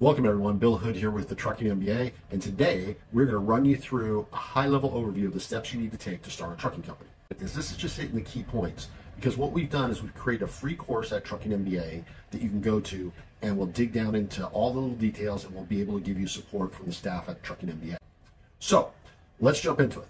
Welcome everyone, Bill Hood here with the Trucking MBA, and today we're going to run you through a high-level overview of the steps you need to take to start a trucking company. This is just hitting the key points, because what we've done is we've created a free course at Trucking MBA that you can go to, and we'll dig down into all the little details, and we'll be able to give you support from the staff at Trucking MBA. So let's jump into it.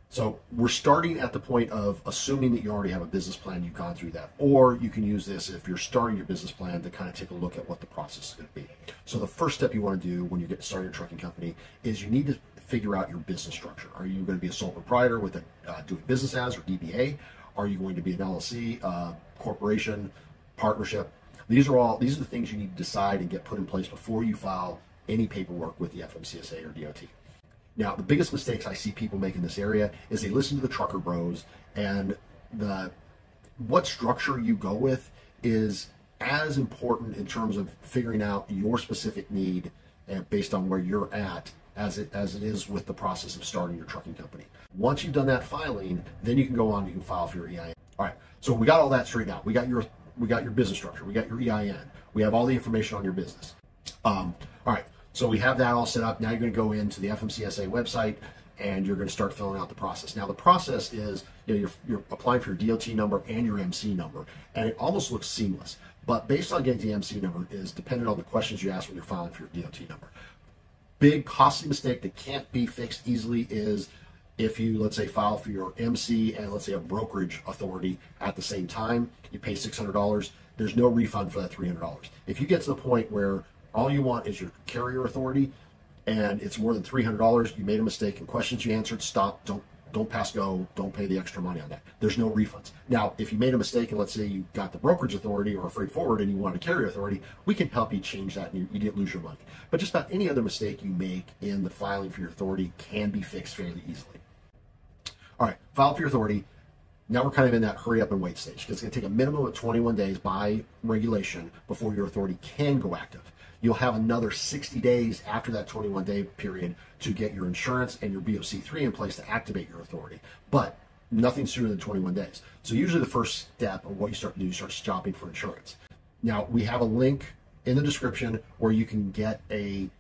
So we're starting at the point of assuming that you already have a business plan, you've gone through that, or you can use this if you're starting your business plan to kind of take a look at what the process is going to be. So the first step you want to do when you get started your trucking company is you need to figure out your business structure. Are you going to be a sole proprietor with a doing business as or DBA? Are you going to be an LLC, corporation, partnership? These are the things you need to decide and get put in place before you file any paperwork with the FMCSA or DOT. Now, the biggest mistakes I see people make in this area is they listen to the trucker bros, and what structure you go with is as important in terms of figuring out your specific need and based on where you're at as it is with the process of starting your trucking company. Once you've done that filing, then you can go on, you can file for your EIN. All right, so we got all that straightened out. We got your business structure, we got your EIN, we have all the information on your business. All right. So we have that all set up. Now you're going to go into the FMCSA website and you're going to start filling out the process. Now the process is, you're applying for your DOT number and your MC number, and it almost looks seamless. But based on getting the MC number is dependent on the questions you ask when you're filing for your DOT number. Big costly mistake that can't be fixed easily is if you, let's say, file for your MC and let's say a brokerage authority at the same time, you pay $600. There's no refund for that $300. If you get to the point where all you want is your carrier authority, and it's more than $300. You made a mistake, and questions you answered, stop. Don't pass go. Don't pay the extra money on that. There's no refunds. Now, if you made a mistake, and let's say you got the brokerage authority or a freight forward, and you want a carrier authority, we can help you change that, and you didn't lose your money. But just about any other mistake you make in the filing for your authority can be fixed fairly easily. All right, file for your authority. Now we're kind of in that hurry up and wait stage, because it's going to take a minimum of 21 days by regulation before your authority can go active. You'll have another 60 days after that 21-day period to get your insurance and your BOC3 in place to activate your authority, but nothing sooner than 21 days. So usually the first step of what you start to do, you start shopping for insurance. Now we have a link in the description where you can get a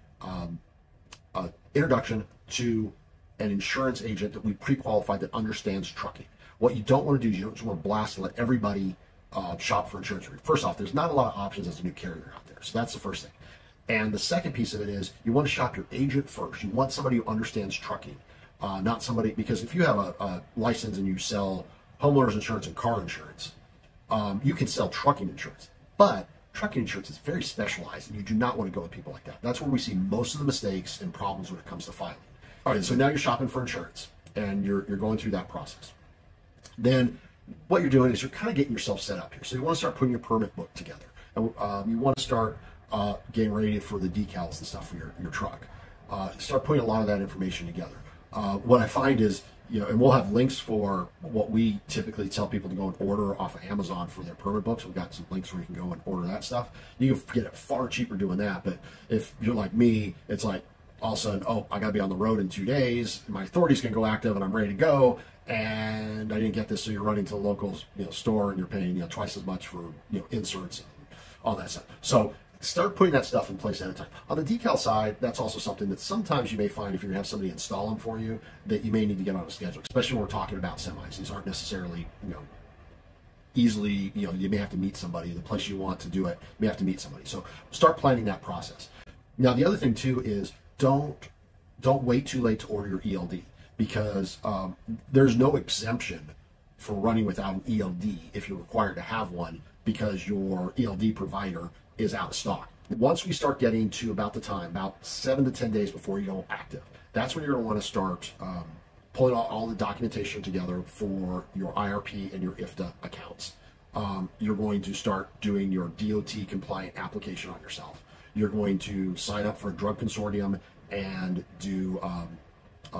introduction to an insurance agent that we pre-qualified that understands trucking. What you don't want to do is you don't just want to blast and let everybody shop for insurance. First off, there's not a lot of options as a new carrier out there, so that's the first thing. And the second piece of it is you want to shop your agent first. You want somebody who understands trucking, not somebody, because if you have a license and you sell homeowners insurance and car insurance, you can sell trucking insurance, but trucking insurance is very specialized, and you do not want to go with people like that. That's where we see most of the mistakes and problems when it comes to filing. All right, so now you're shopping for insurance, and you're going through that process. Then what you're doing is you're kind of getting yourself set up here. So you want to start putting your permit book together, and you want to start getting ready for the decals and stuff for your truck. Start putting a lot of that information together. What I find is, and we'll have links for what we typically tell people to go and order off of Amazon for their permit books. We've got some links where you can go and order that stuff. You can get it far cheaper doing that, but if you're like me, it's like all of a sudden, oh, I got to be on the road in 2 days, my authority's going to go active, and I'm ready to go, and I didn't get this, so you're running to the local store, and you're paying twice as much for inserts and all that stuff. So start putting that stuff in place at a time. On the decal side, that's also something that sometimes you may find if you're going to have somebody install them for you that you may need to get on a schedule, especially when we're talking about semis. These aren't necessarily, easily, you may have to meet somebody. The place you want to do it, you may have to meet somebody. So start planning that process. Now, the other thing too is don't wait too late to order your ELD, because there's no exemption for running without an ELD if you're required to have one because your ELD provider is out of stock. Once we start getting to about the time, about 7 to 10 days before you go active, that's when you're going to want to start pulling all the documentation together for your IRP and your IFTA accounts. You're going to start doing your DOT compliant application on yourself. You're going to sign up for a drug consortium and do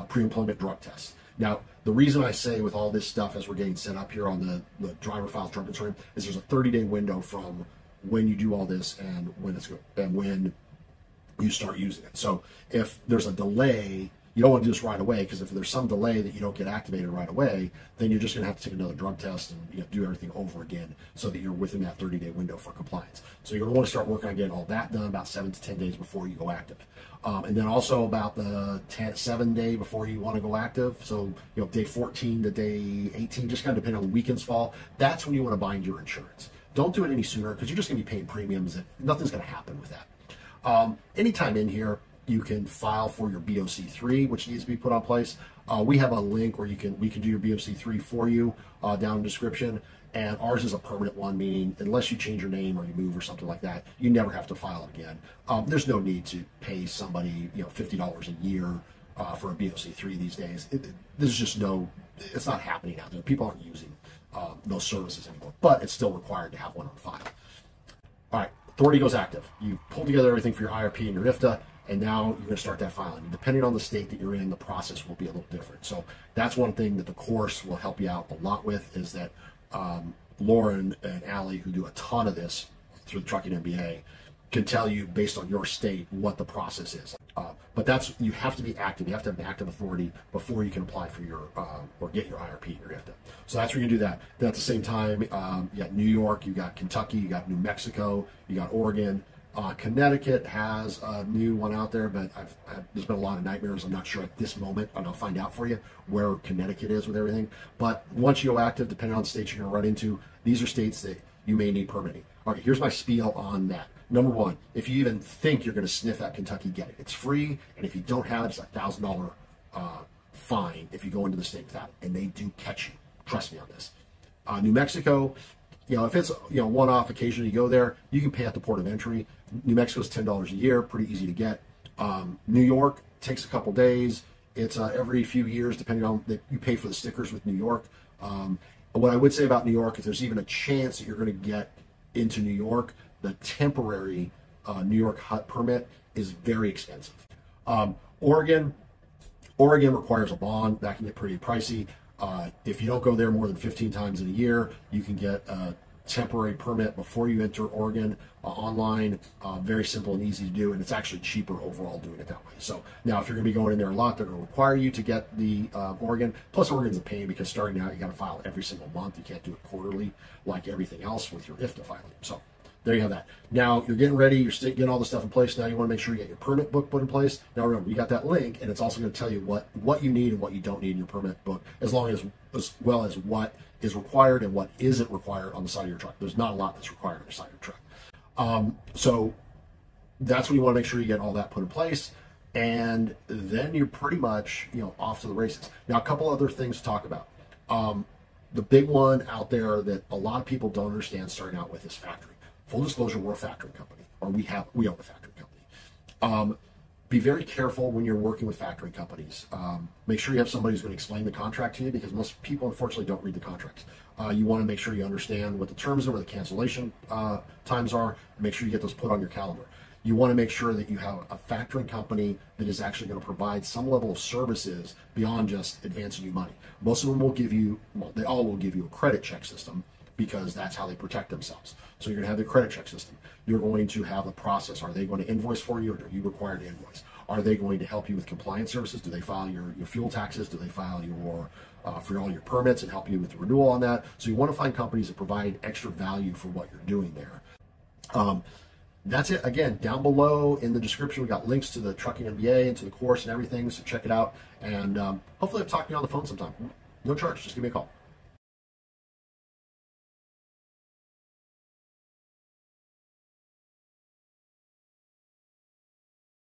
pre-employment drug tests. Now, the reason I say with all this stuff as we're getting set up here on the driver files drug consortium is there's a 30-day window from when you do all this and when you start using it. So if there's a delay You don't want to do this right away, because if there's some delay that you don't get activated right away, then you're just going to have to take another drug test and do everything over again so that you're within that 30-day window for compliance. So you're going to want to start working on getting all that done about 7 to 10 days before you go active. And then also about the 7 day before you want to go active. So, day 14 to day 18, just kind of depending on the weekends fall. That's when you want to bind your insurance. Don't do it any sooner, because you're just going to be paying premiums and nothing's going to happen with that. Anytime in here, you can file for your BOC3, which needs to be put on place. We have a link where we can do your BOC3 for you down in the description. And ours is a permanent one, meaning unless you change your name or you move or something like that, you never have to file it again. There's no need to pay somebody $50 a year for a BOC3 these days. There's just it's not happening out there. People aren't using those services anymore, but it's still required to have one on file. All right, authority goes active. You pull together everything for your IRP and your IFTA, and now you're going to start that filing. Depending on the state that you're in, the process will be a little different. So that's one thing that the course will help you out a lot with, is that Lauren and Allie, who do a ton of this through the Trucking MBA, can tell you based on your state what the process is. But you have to be active. You have to have an active authority before you can apply for your or get your IRP or IFTA. So that's where you can do that. Then at the same time, you got New York, you got Kentucky, you got New Mexico, you got Oregon. Connecticut has a new one out there, but there's been a lot of nightmares. I'm not sure at this moment, and I'll find out for you where Connecticut is with everything. But once you go active, depending on the states you're going to run into, these are states that you may need permitting. All right, here's my spiel on that. Number one, if you even think you're going to sniff at Kentucky, get it. It's free, and if you don't have it, it's a $1,000 fine if you go into the state without it, and they do catch you. Trust me on this. New Mexico, if it's one-off occasion you go there, you can pay at the port of entry. New Mexico is $10 a year, pretty easy to get. New York takes a couple days. It's every few years, depending on that you pay for the stickers with New York. What I would say about New York, if there's even a chance that you're going to get into New York, the temporary New York HUT permit is very expensive. Oregon requires a bond. That can get pretty pricey. If you don't go there more than 15 times in a year, you can get a temporary permit before you enter Oregon online. Very simple and easy to do, and it's actually cheaper overall doing it that way. So now if you're going to be going in there a lot, they're going to require you to get the Oregon. Plus Oregon's a pain, because starting out you got to file every single month. You can't do it quarterly like everything else with your IFTA filing. So there you have that. Now you're getting ready, you're getting all the stuff in place. Now you want to make sure you get your permit book put in place. Now remember, you got that link, and it's also going to tell you what you need and what you don't need in your permit book, as well as what is required and what isn't required on the side of your truck. There's not a lot that's required on the side of your truck. So that's when you want to make sure you get all that put in place, and then you're pretty much off to the races. Now a couple other things to talk about. The big one out there that a lot of people don't understand starting out with is factory. Full disclosure, we're a factoring company, or we own a factoring company. Be very careful when you're working with factoring companies. Make sure you have somebody who's going to explain the contract to you, because most people unfortunately don't read the contracts. You want to make sure you understand what the terms are, what the cancellation times are, and make sure you get those put on your calendar. You want to make sure that you have a factoring company that is actually going to provide some level of services beyond just advancing you money. Most of them will give you, they all will give you a credit check system, because that's how they protect themselves. So you're going to have the credit check system. You're going to have the process. Are they going to invoice for you, or are you required to invoice? Are they going to help you with compliance services? Do they file your fuel taxes? Do they file your for all your permits and help you with the renewal on that? So you want to find companies that provide extra value for what you're doing there. That's it. Again, down below in the description, we got links to the Trucking MBA and to the course and everything, so check it out. And hopefully I'll talk to you on the phone sometime. No charge, just give me a call.